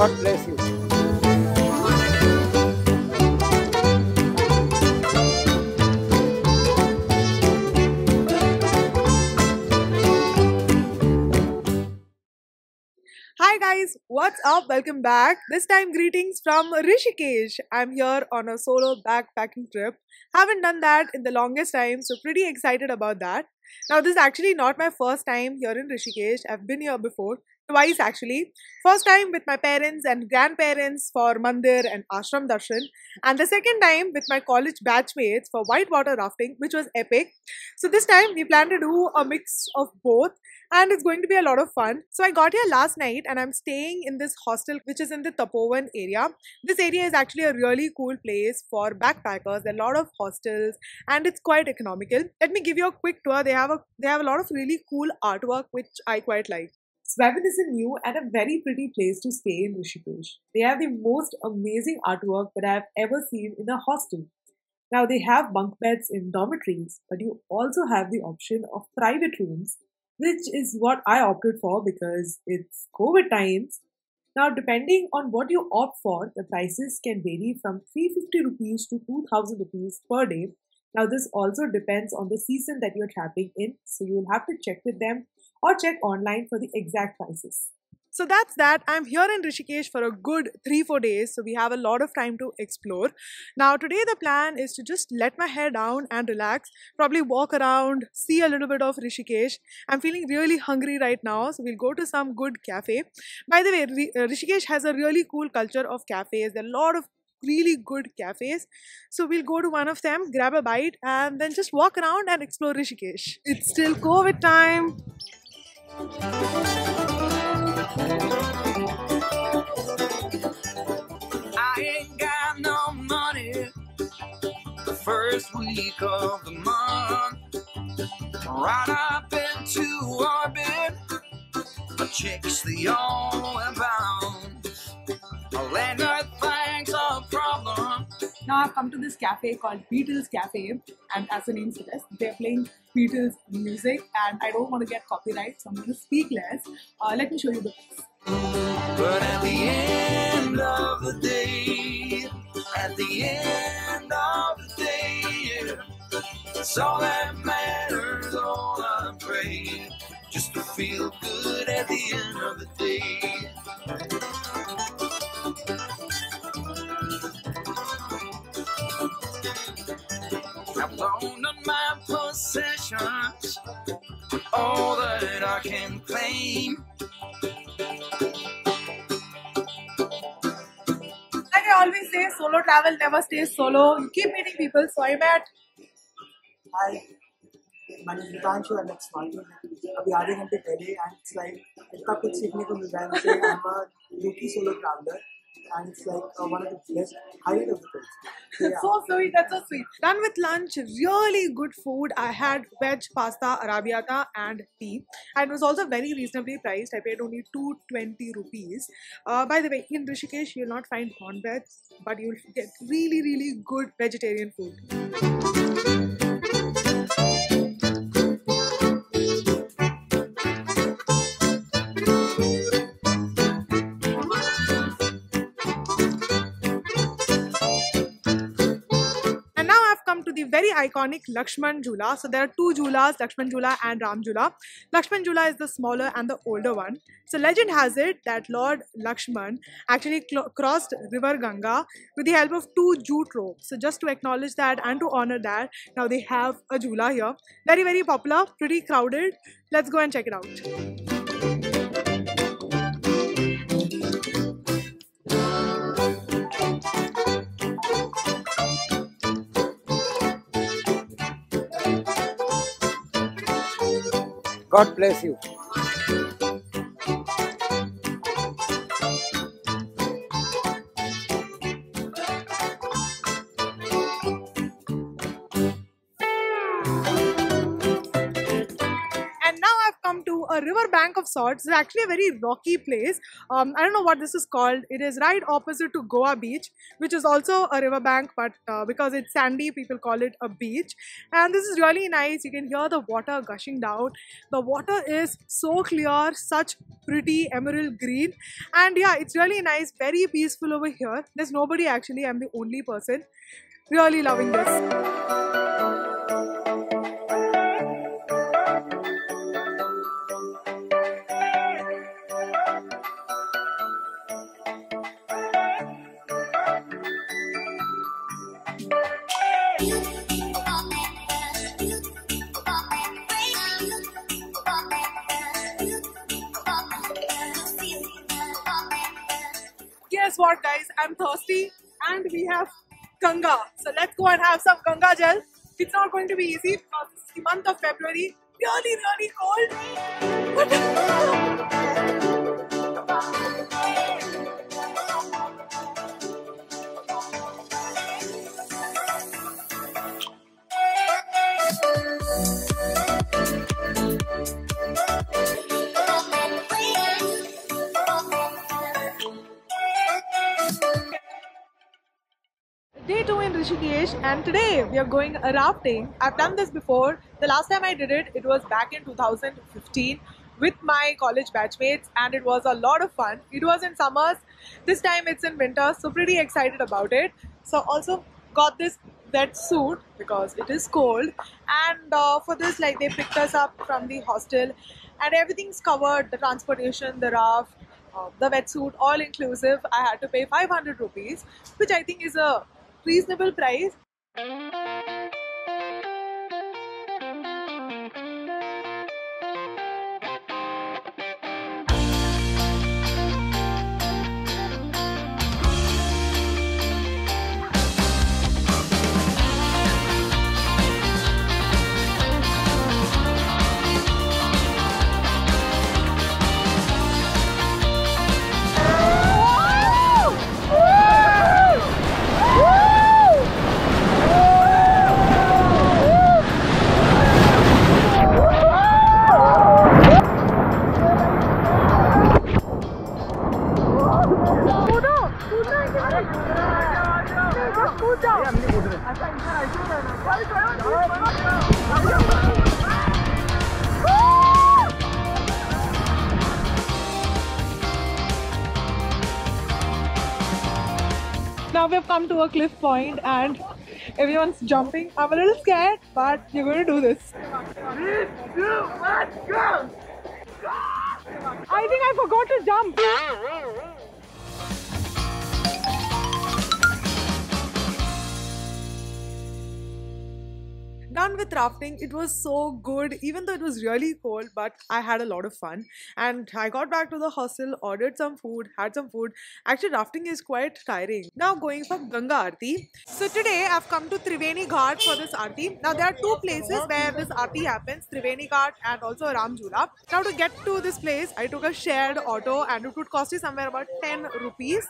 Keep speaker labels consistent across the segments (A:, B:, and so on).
A: God bless you.
B: Hi guys, what's up? Welcome back. This time greetings from Rishikesh. I'm here on a solo backpacking trip. Haven't done that in the longest time, so pretty excited about that. Now this is actually not my first time here in Rishikesh. I've been here before, twice actually. First time with my parents and grandparents for mandir and ashram darshan, and the second time with my college batchmates for whitewater rafting, which was epic. So this time we plan to do a mix of both, and it's going to be a lot of fun. So I got here last night and I'm staying in this hostel which is in the Tapovan area. This area is actually a really cool place for backpackers. There are a lot of hostels and it's quite economical. Let me give you a quick tour. They have a lot of really cool artwork which I quite like. Swaven is a new and a very pretty place to stay in Rishikesh. They have the most amazing artwork that I have ever seen in a hostel. Now they have bunk beds in dormitories, but you also have the option of private rooms, which is what I opted for because it's COVID times. Now, depending on what you opt for, the prices can vary from 350 rupees to 2000 rupees per day. Now, this also depends on the season that you're traveling in, so you will have to check with them or check online for the exact prices. So that's that. I'm here in Rishikesh for a good 3-4 days, so we have a lot of time to explore. Now today the plan is to just let my hair down and relax, probably walk around, see a little bit of Rishikesh. I'm feeling really hungry right now, so we'll go to some good cafe. By the way, Rishikesh has a really cool culture of cafes. There are a lot of really good cafes, so we'll go to one of them, grab a bite, and then just walk around and explore Rishikesh. It's still COVID time.
C: I ain't got no money the first week of the month. Right up into orbit, a chick's the only bound. A landlord thinks a problem.
B: Now I've come to this cafe called Beatles Cafe, and as the name suggests, they're playing Beatles music, and I don't want to get copyright, so I'm going to speak less. Let me show you the place.
C: But at the end of the day, it's all that matters, all I pray, just to feel good at the end of the day. I've loaned on my possessions, all that I can claim.
B: Like I always say, solo travel never stays solo. You keep meeting people, so I'm at...
D: Hi, my name is Vitanshu and it's Martin. अभी आधे घंटे पहले and it's like इतना कुछ सीखने को मिल रहा है मुझे. I'm a rookie solo traveler and it's like one of the best highlight of the trip.
B: That's so sweet, that's so sweet. Done with lunch, really good food. I had veg pasta, arrabbiata and tea. And it was also very reasonably priced. I paid only 220 rupees. By the way, in Rishikesh, you'll not find cornbreads, but you'll get really, really good vegetarian food. To the very iconic Lakshman Jhula. So there are two Jhulas, Lakshman Jhula and Ram Jhula. Lakshman Jhula is the smaller and the older one. So legend has it that Lord Lakshman actually crossed river Ganga with the help of two jute ropes. So just to acknowledge that and to honor that, now they have a Jhula here. Very, very popular, pretty crowded. Let's go and check it out.
A: God bless you.
B: a river bank of sorts. It's actually a very rocky place. I don't know what this is called. It is right opposite to Goa Beach, which is also a river bank, but because it's sandy, people call it a beach. And this is really nice. You can hear the water gushing down. The water is so clear, such pretty emerald green, and yeah, it's really nice, very peaceful over here. There's nobody actually. I'm the only person. Really loving this. Guess what, guys? I'm thirsty and we have Ganga. So let's go and have some Ganga gel. It's not going to be easy because it's the month of February. Really, really cold. Day 2 in Rishikesh, and today we are going rafting. I've done this before. The last time I did it, it was back in 2015 with my college batchmates, and it was a lot of fun. It was in summers. This time it's in winter, so pretty excited about it. So also got this wetsuit because it is cold, and for this, like, they picked us up from the hostel, and everything's covered: the transportation, the raft, the wetsuit, all inclusive. I had to pay 500 rupees, which I think is a reasonable price. Now we've come to a cliff point and everyone's jumping. I'm a little scared, but you're going to do this. 3, 2, 1, go! I think I forgot to jump. Done with rafting. It was so good, even though it was really cold, but I had a lot of fun. And I got back to the hostel, ordered some food, had some food. Actually, rafting is quite tiring. Now going for Ganga Aarti. So today I've come to Triveni Ghat for this Aarti. Now there are two places where this Aarti happens, Triveni Ghat and also Ramjula. Now to get to this place, I took a shared auto and it would cost you somewhere about 10 rupees.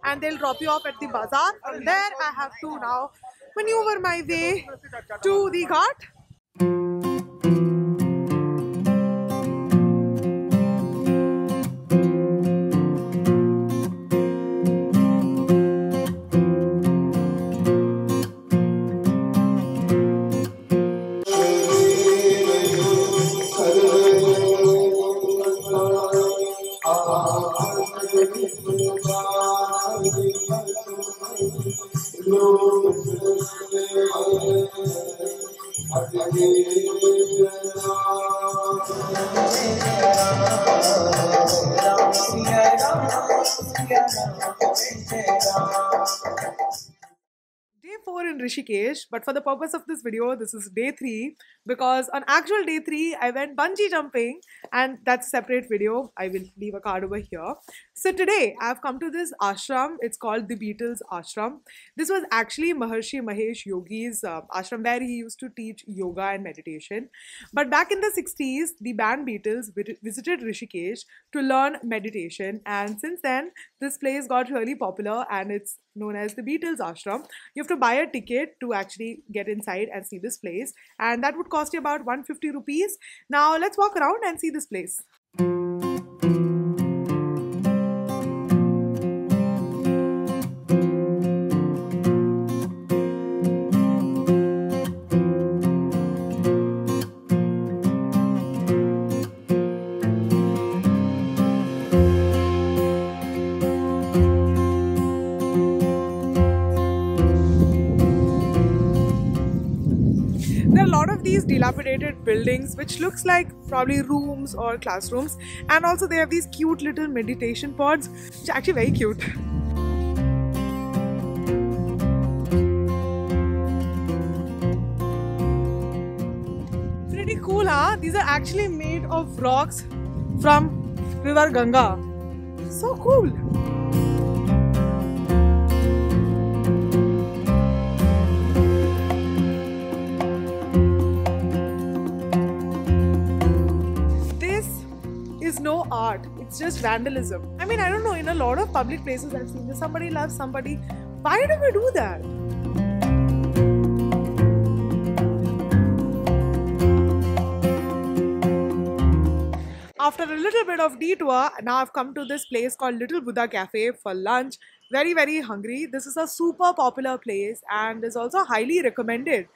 B: And they'll drop you off at the bazaar. From there I have to now maneuver my way to the ghat. Day 4 in Rishikesh, but for the purpose of this video, this is day 3 because on actual day 3, I went bungee jumping, and that's a separate video. I will leave a card over here. So today, I've come to this ashram. It's called the Beatles Ashram. This was actually Maharshi Mahesh Yogi's ashram where he used to teach yoga and meditation. But back in the 60s, the band Beatles visited Rishikesh to learn meditation, and since then, this place got really popular and it's known as the Beatles Ashram. You have to buy a ticket ticket to actually get inside and see this place, and that would cost you about 150 rupees. Now let's walk around and see this place. There are a lot of these dilapidated buildings which looks like probably rooms or classrooms, and also they have these cute little meditation pods which are actually very cute. Pretty cool, huh? These are actually made of rocks from River Ganga. So cool. Is no art, it's just vandalism. I mean, I don't know, in a lot of public places I've seen this. Somebody loves somebody. Why do we do that? After a little bit of detour, now I've come to this place called Little Buddha Cafe for lunch. Very hungry. This is a super popular place and is also highly recommended.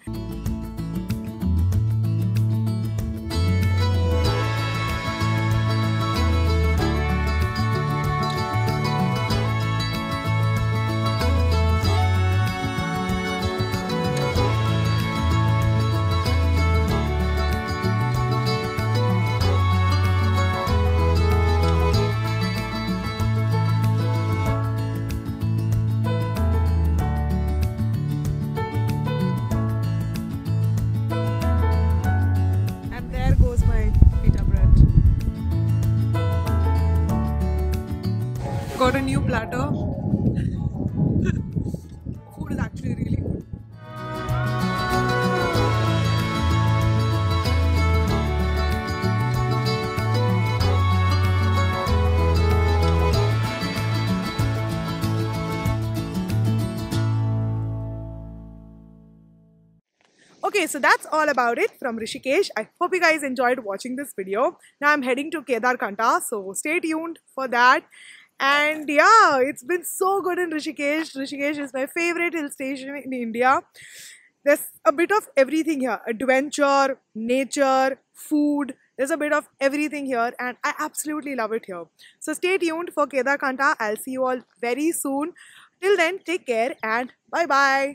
B: Got a new platter. Food is actually really good. Okay, so that's all about it from Rishikesh. I hope you guys enjoyed watching this video. Now I'm heading to Kedarkantha, so stay tuned for that. And yeah, it's been so good in Rishikesh. Rishikesh is my favorite hill station in India. There's a bit of everything here. Adventure, nature, food. There's a bit of everything here and I absolutely love it here. So stay tuned for Kedarkantha. I'll see you all very soon. Till then, take care and bye-bye.